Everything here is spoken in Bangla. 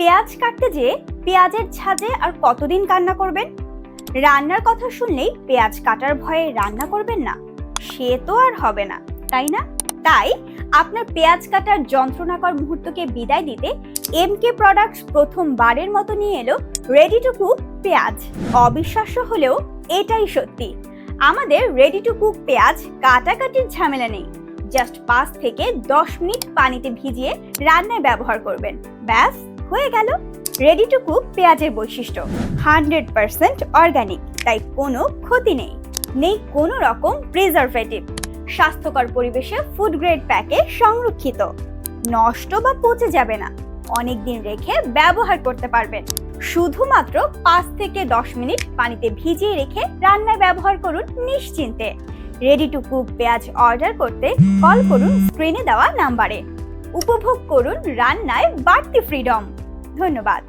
পেঁয়াজ কাটতে যেয়ে পেঁয়াজের ঝাঁজে আর কতদিন কান্না করবেন? রান্নার কথা শুনলেই পেঁয়াজ কাটার ভয়ে রান্না করবেন না, সে তো আর হবে না, তাই না? তাই আপনার পেঁয়াজ কাটার যন্ত্রণাকর মুহূর্তকে বিদায় দিতে এমকে প্রোডাক্টস প্রথমবারের মতো নিয়ে এলো রেডি টু কুক পেঁয়াজ। অবিশ্বাস্য হলেও এটাই সত্যি, আমাদের রেডি টু কুক পেঁয়াজ কাটাকাটির ঝামেলা নেই। জাস্ট 5 থেকে 10 মিনিট পানিতে ভিজিয়ে রান্নায় ব্যবহার করবেন, ব্যাস হয়ে গেল। রেডি টু কুক পেঁয়াজের বৈশিষ্ট্য 100% অর্গানিক, তাই কোনো ক্ষতি নেই, নেই কোনো রকম প্রিজারভেটিভ, স্বাস্থ্যকর পরিবেশে ফুড গ্রেড প্যাকে সংরক্ষিত, নষ্ট বা পচে যাবে না, অনেক দিন রেখে ব্যবহার করতে পারবেন। শুধুমাত্র 5 থেকে 10 মিনিট পানিতে ভিজিয়ে রেখে রান্নায় ব্যবহার করুন নিশ্চিন্তে। রেডি টু কুক পেঁয়াজ অর্ডার করতে কল করুন স্ক্রিনে দেওয়া নাম্বারে। উপভোগ করুন রান্নায় বাড়তি ফ্রিডম। ধন্যবাদ।